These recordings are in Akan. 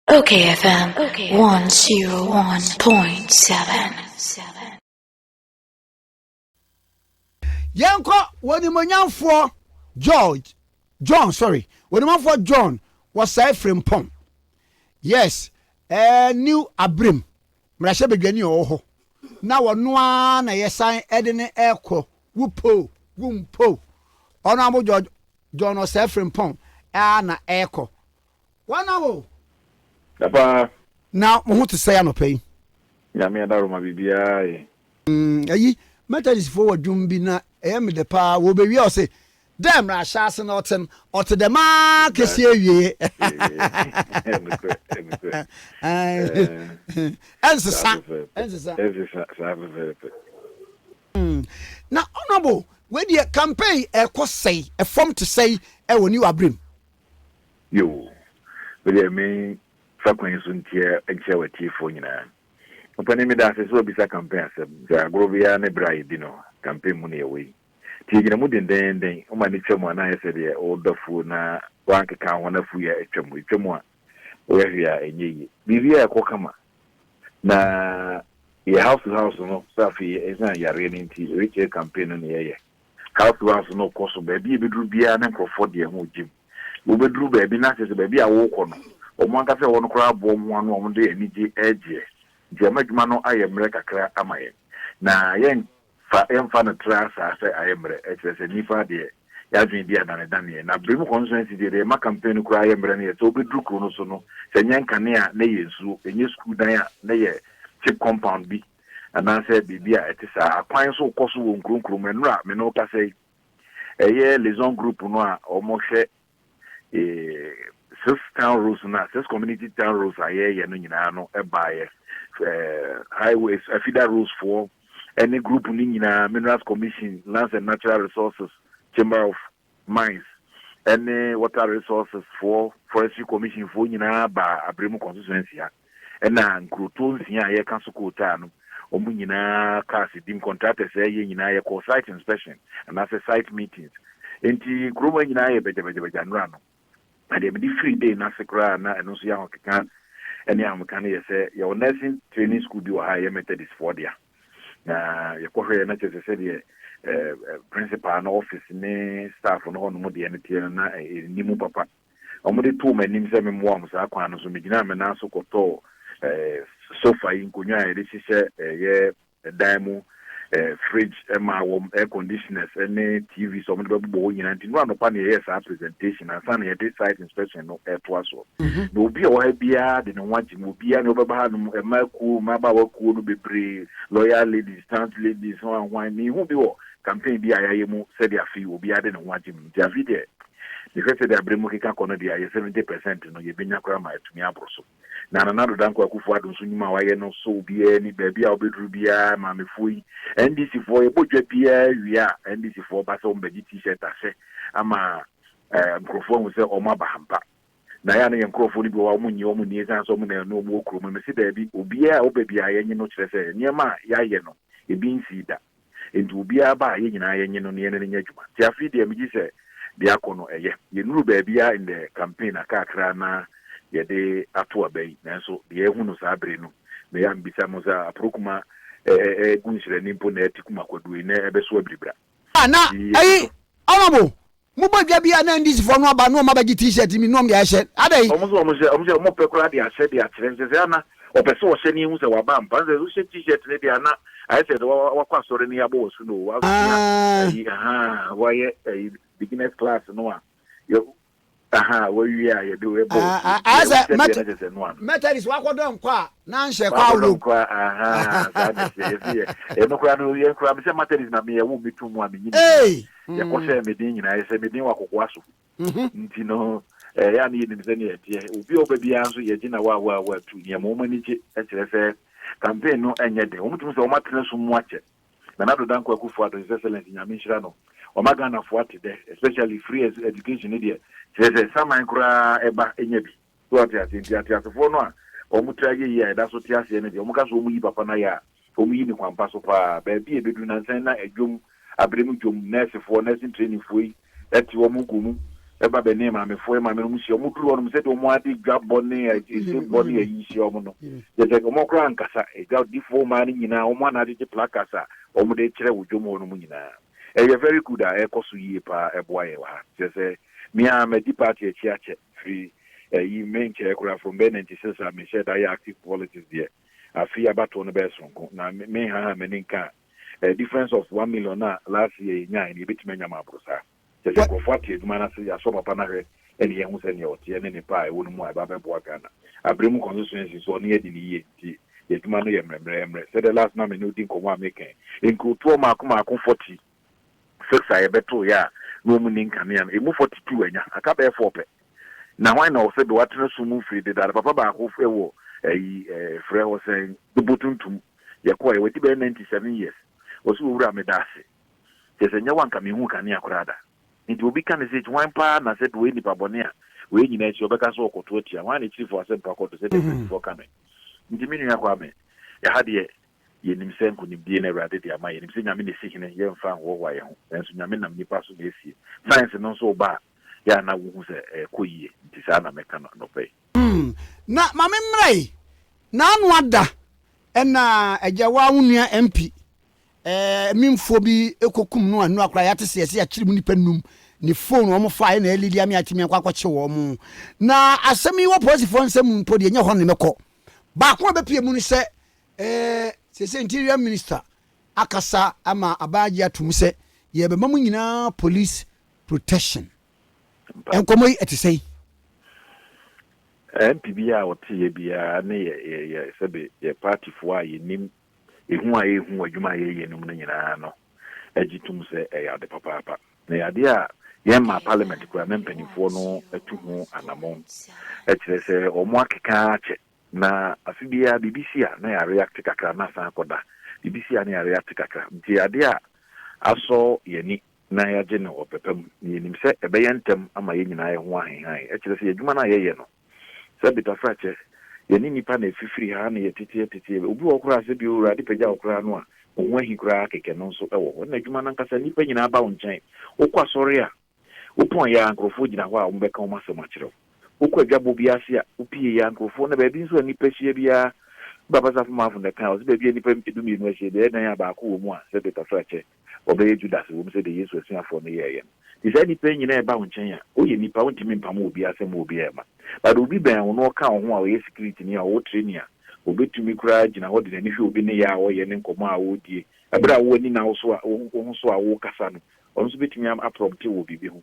Okay, FM. Okay. 101.7. Yanko, when the Monyan John, sorry, when the man for John was saved from Pom. Yes, new Abrim, Mrasha Begani Oho. Now, one na sign Edene Echo, Woopo, Wumpo. Honorable George John was saved from Pom, Anna Echo. 1 hour. Papa. Now, I want to say no pay. Yami adaruma bibia. Ayi, Methodist forward Jumbina, the power will be we say. Damn, Rashas and Autumn, or to the market here. Now, honorable, when the campaign a cost say, a form to say, when you are brim. You, but I mean, Fakwan Suntia and Chawati for you now. Open me that is so bisa campaign, the Agrovia Nebra, campaign money away. Taking a mood and then, oh my nature one, I said, the older food na bank account, one of you, a chum with chumwa, where we are in ye. Bivia Kokama. Na your house to house, no, Safi is not your raining tea, rich campaign on the air. House to house, no cost of baby, bedroom beer and for the Jim. We bedroom baby, not as a baby, I walk on. Or one cafe on crab, one day, and EG edge. Jamaican, I am Reka Amaye. Na yen. Fa emfa trans ase ayemre etese nipa de yadwen dia na dane na bremu constituency de ma campaign kura ayemre na so bedru kro no so no se nyanka ne a na yesu enye school dan a na ye chip compound bi ana se bibia etisa akwan so koso wo nkronkro menura me no ka sei eye liaison group no a omo hwe six town rules na six community town rules aye ye no nyina no e baaye highways feeder rules for any group in Minerals Commission, Lands and Natural Resources, Chamber of Mines, any Water Resources for Forestry Commission for ba Abremu constituency, and now Grutons here, Council Kotano, Omunina Kasi, dim contractors, a site inspection, and as a site meetings. And the Groma in I Bejan and they free day, Nasakra, and Osia can, and Yamakani say, your nursing training school do a higher method is for there. Na yekɔhwɛ na kyerɛ sɛ principal na office ne staff no ho no mo de ne tie na nimu papa ɔmo de to manim sɛ memmoa mo saa kwan no so megina me na so kɔtɔ sofa yi nkonnwa a yɛde hyehyɛ yɛ dan mu fridge ma wɔ air conditioners ne TV so ɔmo de bɛbɔ hɔ nyina nti no anɔpa ne yɛyɛ saa presentation ansa na yɛde site inspection no ɛtoa so na obi a wɔha biara de ne ho agye mu obiara ne wɔbɛba ha no ɛmakuo mabaawa kuo no bebree loyal ladies tant ladies ho ahwan ne ho bi wɔ campaign bi a yɛayɛ mu sɛdeɛ afei obiara de ne ho agye mu nti afei deɛ ne hwɛ sɛ de abrɛmu keka kɔ no deɛ ayɛ 70% no yɛbɛnya koraa ma atumi aboro so na Nana Danko Akufo Addo nso nyuma wayɛ no so biara ni baabi a obeduru biara maamefoɔ yi NDC foɔ yɛbɔdwa biara wia NDC foɔ ba sɛ ɔmbɛgye t-shirt ahyɛ ama nkurɔfoɔ hu sɛ ɔmo aba hampa na ya na yɛ nkurɔfoɔ no bi wɔ ɔmo nyi ɛsan sɛ ɔmo na ɛno ɔmo okuro mu mesi daabi obiara a ɔbɛbi a yɛnye no kyerɛ sɛ nneɛma a yɛayɛ no ebi nsi da nti obiara ba a yɛ nyinaa yɛnye no ne yɛne ne nyɛ adwuma nti afei deɛ megye sɛ deɛ akɔ no ɛyɛ yɛnuru baabi a in the campaign akakra na yɛde ato abayi nanso deɛ ehu no saa bere no na yɛ ambisa mo sɛ aprokuma gu nhyerɛni mpo na ɛte kuma kwadui na ɛbɛso abiribra na ɛyi ɔmabo mobɔdwa bi a na ndisi fɔ no aba no ɔmabɛgye t-shirt mi no ɔmde ahyɛ adɛyi ɔmo pɛ koraa de ahyɛ de akyerɛ nsɛ sɛ ana ɔpɛ sɛ ɔhyɛ ne hu sɛ waba mpa sɛ wohyɛ t-shirt ne de ana ayɛ sɛ wakɔ asɔre ne yɛabɔ wɔ so no wɔyɛ beginners class no a we are you do as a Methodist wakodo nkwa na nhye kwa wo nkwa no kra no ye kra me se Methodist na me ye wo mitu mu a me nyini ye ko se me din nyina ye se me din wakokwa so nti no ya na yenim se ne ye tie obi obabi anso ye gina wa tu ne mo mani che e kire se campaign no enye de o mutum se o matene so mu ache na Nana Danko Akufo Addo excellence nyame nhira no o magana fo ate de especially free education ne de se saman kura eba enya bi so ati fo no a o mutra ye ya da so ti ase ne de o muka so mu yi papa na ya o mu yi ni kwampa so pa ba bi ebedu na nsan na adwom abremu dwom nurse nursing training fo yi eti wo mu gumu eba be ne ma me fo ma me mu si omu duro no se de omu ade dwa bone a ise bone a yi si omu no je se omu kra nkasa e ga di fo ma ni nyina omu na ade plakasa omu de kire wodwomo no mu nyina e very good a e koso yie pa e boa ye wa je se me a me di party e chiache free yi main chair kura from B96 a me share that active politics there afi abato no be sonko na me ha me ninka a difference of 1 million na last year nya ni bitimanya ma brosa se ko fati eduma na se ya so papa na hwe ene ye hu se ne ote ene ne pa e wonu mu aba be boa Ghana abremu constituency so ne yedi ni ye ti eduma no ye mremre se the last na me no din ko wa meken enko to ma akoma akon 40 6 aye beto ya no mu ninka me am e mu 42 anya aka be 4 pe na why na o se do atene so mu free de da papa ba ko ewo frɛ wo sɛ dubutuntum yɛkɔ yɛ wati bɛyɛ 97 years wɔso wura medase kyɛ sɛ nyɛ wanka mehu kane akorada nti obi ka ne sɛ wan paa na sɛ de wei nipa bɔne a wei nyina akyi ɔbɛka sɛ ɔkɔto atia wan ne kyirifo asɛ mpa kɔto sɛ defensifoɔ ka me nti me nua kɔ ame yɛha deɛ yɛnim sɛ nkonimdie no awurade de ama yɛnim sɛ nyame ne si hene yɛmfa nhoɔhoa yɛ ho nanso nyame nam nnipa so na ɛsie science no nso woba a yɛ ana wohu sɛ ɛkɔ yie nti saa na mɛka no nɔpɛ na mame mmrai na anu ada ɛna agya wa wonua MP mimfo bi ekokum no anu akora yate se yɛse akyiri mu nipa num ni phone wo mo fa na elidi ami atimi akwakoche wo mo na asɛm yi wo posifo nsɛm mpo de nye ho ne mekɔ ba ko be pie mu ni sɛ sese interior minister akasa ama abaji atum sɛ ye be mamu nyina police protection enkomo yi etesei MPB a wote ye bia ne ye sebe ye party fo a ye nim ehu a ye hu adwuma ye num no nyina no agitum se e ya de papa na ya de a ye ma parliament kura na mpanifo no atu ho anamon e kire se omo akeka ache na afibia BBC a na ya react kakra na san koda BBC a na ya react kakra nti ya de a aso ye ni na ya je no opepam ye nim se ebe ye ntem ama ye nyina ye ho ahenhan e kire se adwuma na ye no se bita frache ye ni nipa na fifiri ha na ye tete obi okura se bi ora de pagya okura no a ohun ahi kura keke no so ewo na adwuma na nkasa nipa nyina ba wo nkyɛn okwa sɔre a opon ya ankrofo gyina hɔ a wombɛka wo masɛm akyerɛw okwa dwabo bi ase a opie ya ankrofo na baabi nso nipa hyia bia baba safo mafo na kan o se baabi nipa edumi no ahyia de dan ya ba ko wo mu a se bita frache obeye Judas wo mu se de Yesu asuafo no ye isa nipa nyina e ba wo nkyɛn a oye nipa wo ntimi mpam obi asɛm obi ema but obi ben wo no ka wo ho a wo security ni a wo training a obetumi kura gyina hɔ de n'ani hwɛ obi ne ya a wo ye ne nkɔmɔ a wo die abra wo ni na wo so a wo so a wo kasa no ɔno so betumi aprompt wo bibi ho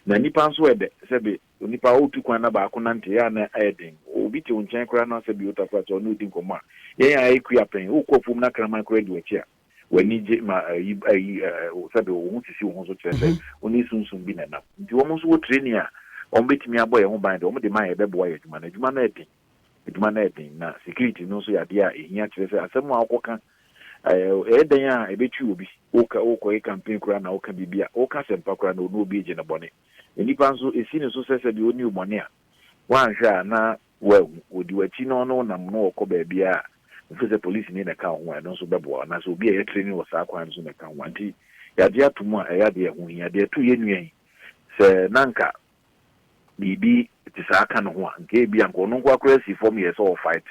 na nipa nso ɛde sɛbe nipa wo tu kwan na ba ko nante ya na ɛden obi te wo nkyɛn kura na sɛbe wo tafa so no di nkɔmɔ a yɛn a ekua pen wo kɔfum na kraman kura di wɔkyi a wani je ma sabe wo sisi wo so kyerɛ oni sunsun bi na na nti wo mo so wo training a o betimi abɔ ye ho ban de o de man ye bɛboa ye adwuma na edin na security no so ya de a ehia kyerɛ sɛ asɛm a akoka dan a ebetwi obi wo e campaign kura na wo ka bibia wo ka sempa kura na ono obi je na bɔne enipa nso esi ne so sɛ de oni bɔne a wan hwɛ na wo odi wachi no nam no wɔ baabi a mfese police ni na ka ho a no so bɛboa na so obi a training wɔ saa kwan so na ka ho anti ya de atomu a ya de ho ya de tu ye nuen sɛ nanka bibi ti saa ka no ho a nke bi anko no nkwa kura si form ye so fight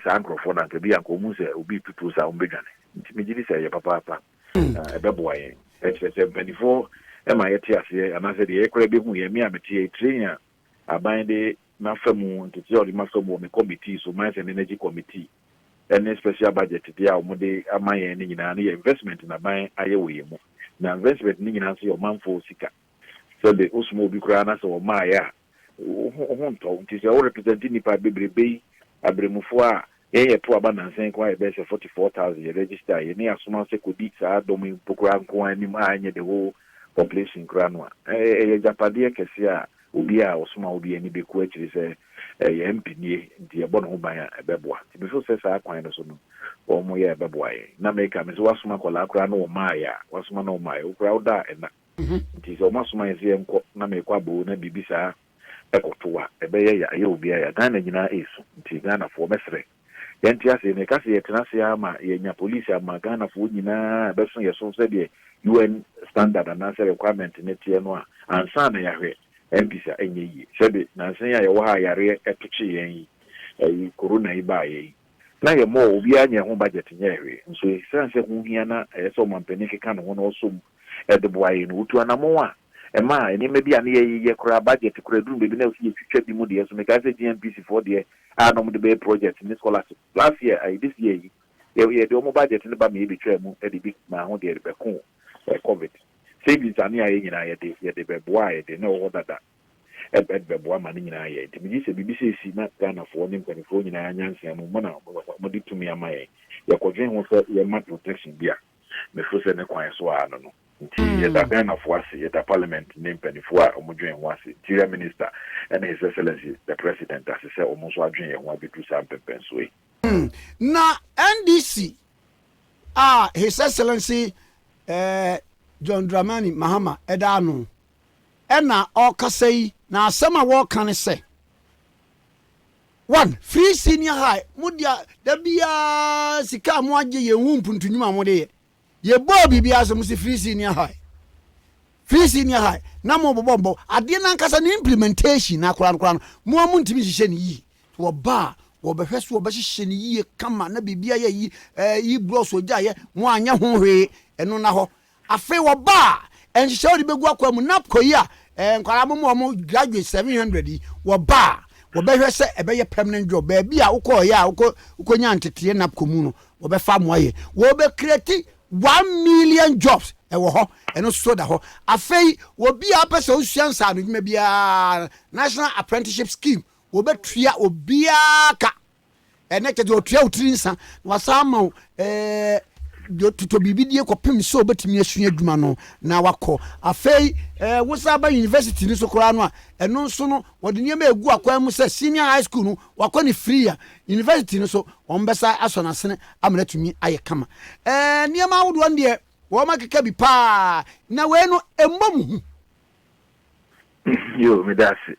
saa nkrofo na nke bi anko mu sɛ obi tutu saa ombedwane nti me gidi sɛ ye papa bɛboa ye sɛ benifo ma ye ti ase ana sɛ de ye kura be hu ye mi a meti training a aban de na famu nti ti odi ma famu me committee so mines and energy committee any special budget dia omude amaye ni nyina na investment na ban aye wo yemu na investment ni nyina so yo manfo sika so the osmo obi kura na so o ma ya ho nto nti se o represent ni pa bebrebe abremufo a ye to aba na nsen kwa e be 44,000 ye register ye ni asoma se kodi sa domi pokura nko ani ma anye the whole population kura no ye japade kese a obi a osoma obi ani be ku akiri se ye mpini ndi e bono ho ban a ebeboa ti before se sa kwan no so no o mo ye ebeboa ye na make am so wasoma kola kura no o ma ya wasoma no o ma ya kura oda ena nti so masoma ye se enko na me kwa bo na bibisa ekotoa ebeye ya ye obi ya dan na nyina esu nti Ghana fo mesre yenti ase ne kase ye tenase ama ye nya police ama Ghana fo nyina beso ye so se de UN standard and answer requirement ne tie no a ansa na ya hwe MPs enye yi sebe na nsen ya wo ha yare etoche yen yi corona yi ba yi na ye mo obi anya ho budget nyere nso sense ho hia na so mampani keka no no so de boaye no utu anamo a ema eni me bia na ye kura budget kura dum bebi na osi twitwa bi mu de so me ka say GNPC for de no mo de be project ni scholarship last year this year ye de mo budget ni ba me bi twa mu e de bi ma ho de be ko covid savings ani aye nyina ye de be boaye de na wo dada be boa ma ni nyina ye de mi se bibi se si na Ghana for ni mpanifo nyina anyansia mu na mo de tumi ama ye ko dwen ho so ye ma protection bia me fo se ne kwan so ano no nti ye da Ghana for ase ye da parliament ne mpanifo a mo dwen ho ase interior minister and his excellency the president as se o mo so adwen ye ho abetu sam pepen so yi na NDC his excellency John Dramani Mahama edano ena okasai na asema wo kan se one free senior high mudia da bia sika mo agye ye hu mpuntunyuma mo de ye bo bibia so musi free senior high na mo bobombo ade na nkasa na implementation na kora mo mu ntimi hihye ni yi wo ba wo behweso wo behihye ni yi kama na bibia ye yi bros oja ye mo anya ho hwe eno na ho afi wo ba enhihye wo de begu akwa mu napko yi a nkwara mo graduate 700 wo ba wo behwe se ebe ye permanent job ba bia ukọ ya ukonya antete napko mu no wo be fa mo ye wo be create 1 million jobs ewo ho eno so da ho afei wo bia pese osuansa no dwuma bia national apprenticeship scheme wo be tua obia ka ene ke do tua utrinsa wasama to bibidie ko pem so betimi asua adwuma no na wakọ afei wosaba university ni so kora no a eno nso no wode niam egu akwa mu se senior high school no wakọ ni free a university ni so ombesa asonasene amratumi aye kama niam awodo ndie wo makeka bi pa na we no embom yo medasi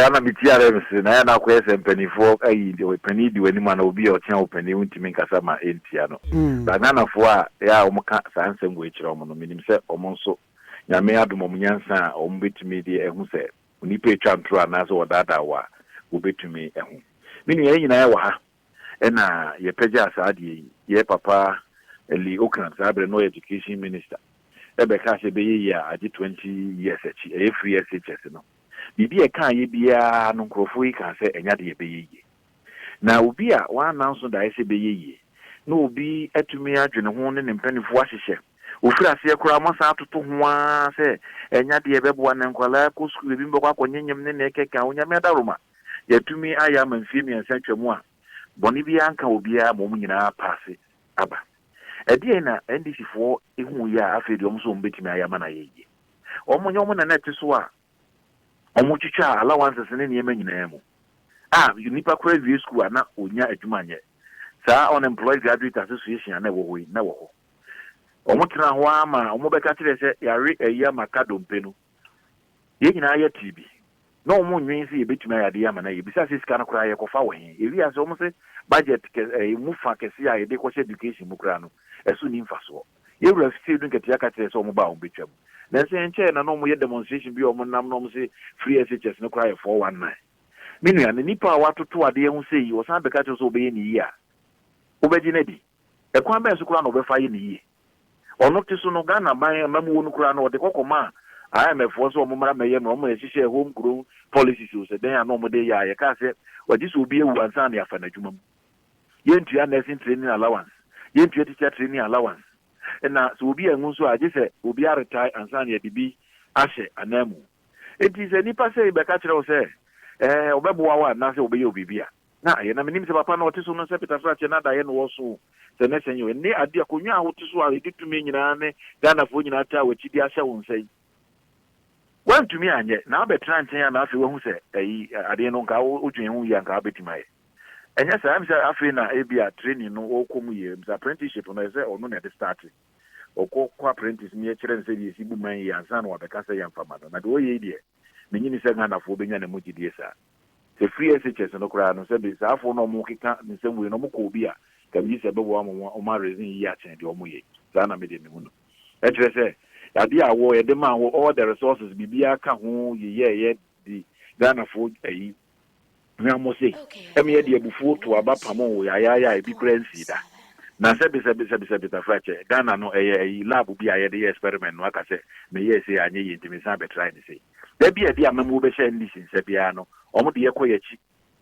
ana mitiare mse na na kwese mpenifo ayi de peni di wani mana obi o tia openi untimi nkasa ma entia no ba nana fo a ya omka sanse ngwe kire omo no minim se omo nso nyame adom omunyansa a omo betumi di ehu se onipa etwa ntro anaso odada wa obetumi ehu mini ye nyina ya wa ha na ye peja asade ye papa eli okran sabre no education minister ebe ka se be ye ya adi 20 years echi e free SHS no bibi e kan ye bia no nkrofo yi kan se enya de be ye na obi a wa announce da se be ye no obi atumi adwene ho ne mpanifo ahyehye ofura ase kura masa atoto ho a se enya de be bo na nkwala ko school bi mbekwa akonyanyem ne na ekeka onyame adaroma yatumi aya manfie mi ansatwam a boni bi anka obi a mom nyina passe aba edi na NDC fo ehu ya afedi omso mbetimi aya mana ye omonyo na net so a omuchicha allowances ne niema nyina mu unipa kwa view school na onya adwuma nye sa unemployed graduate association na wo hoyi na wo ho omutra ho ama omobeka kire se yare eya makado mpenu ye nyina ya TB no omunwen se yebetuma ya de ya mana yebisa se sika na kura ye kofa wo he ewi ase omo se budget mu fa kese ya ye de ko education mu kura no esu ni mfaso ye wura se dun ketia ka kire se omo ba ombetwam na se enche na no mo ye demonstration bi omo nam no mo se free SHS no kura ye 419 minu ya nipa watoto ade hu se yi osan beka kire se obeye ni yi a obeji na di ekwan ben so kura no obefa ye ni yi ono tiso no Ghana ban mamu wonu kura no de kokoma IMF was o mumara meye no mo ehihye homegrown policies so den ya no mo de ya ye ka se wadi so obi ewu ansa na afa na dwuma mu yentua nursing training allowance yentua teacher training allowance na so obi enwu so age se obi a retire ansa na bibi ahye anamu enti se nipa se be ka kire o se obeboa wa na se obeye obibia na ye na minim se papa na otiso no se Peter Frache na da ye no wo so se na senyo ni ade akonwa a wotiso a editumi nyina ne Ghana fo nyina ta wa chidi ahye won sai wan tumi anye na abetra nchen ya na afi wo hu se ade no nka odwen hu ya nka abetimaye enya sa am se afi na ebia training no okomu ye apprenticeship no se onu na de start okọ apprentice mi ekire nse bi esi bu man ya ansa na wabeka se ya mfama no na de oye die menyini se Ghana fo benya na mogidie sa se free SHS no kura no se be sa afo no mo kika nsem we no mo ko obi a kabi se be wo o ma reason yi a chen de o mo ye sa na me de me hu no ekire se ade a wo e de ma wo all the resources bibia ka ho ye di Ghana for ayi na mo say em ye de abufu to aba pamo wo ya bi currency da na se be ta frache Ghana no ayi lab bi a ye de experiment no aka se me ye say anye ye ntimi san be try ni say da bi e de amamu be share ndi sin se bia no omo de ye koyachi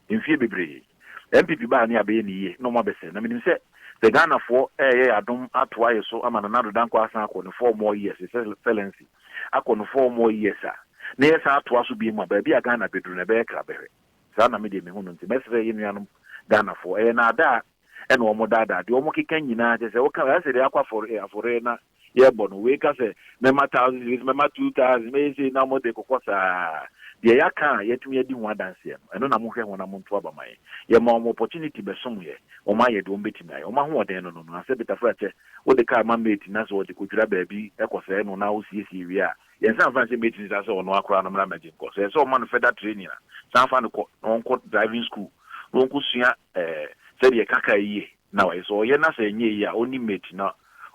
mfie bebre MPP ba ni abe ni ye no mo be se na minim se the Ghana for adom atoa ye so ama na do danko asan akọ no 4 more years excellency akọ no 4 more years a na yes atoa so bi mu ba bi a Ghana bedru na be kra behwe sa na me de me hu no nti mesere ye nuanom Ghana for na da e na omo da de omo keka nyina je se o ka ya se de akwa for na ye bo no we ka se me ma 1000 me ma 2000 me se na mo de kokosa de ya kan yetumi adi ho adanse no eno na mo hwe ho na mo nto aba mai ye ma omo opportunity be som ye o ma ye de o betimi ai o ma ho oden no ase beta che wo de ka ma mate na so de kodura ba bi ekose no na wo siesie wi a ye san fa se mate ni sa so no akora no mra magin ko so so man federal training na san fa no ko driving school no ko sua se de kaka yi na wa so ye na se nye yi a oni mate na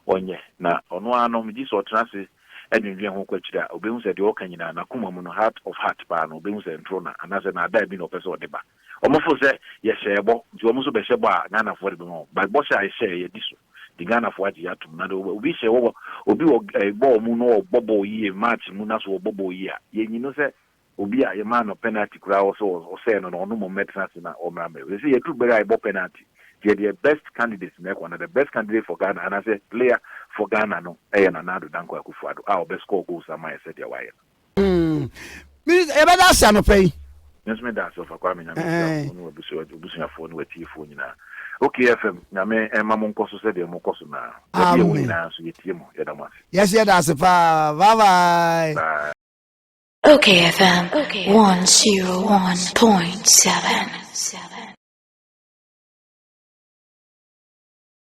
onye na ono ano mi so trance edwendwen ho kwachira obehu se de okanyina na kuma mu no heart of heart pa no obehu se ntro na anase na ada bi no pese odeba omofo se ye shebo nti omo so be shebo a Ghana for de mo ba bo sha share ye diso di Ghana for aji atum na do obi she wo obi wo bo mu no bobo yi match mu na so bobo yi a ye nyino se obi a ye ma no penalty kura o se no no mo metrans na o mra me we se ye tru bega bo penalty the best candidates make one of the best candidate for Ghana and I say player for Ghana no na Nadu Danko Akufo-Addo our best score goals am I said ya why me e be da sia no pay yes me da so for Kwame Nyame no obusu afo no watifo nyina okay FM Nyame ma mo nkoso se de mo koso na ya bi e wo nyina so yetie mo ya da mo yes ya da se pa bye bye Okay FM 101.7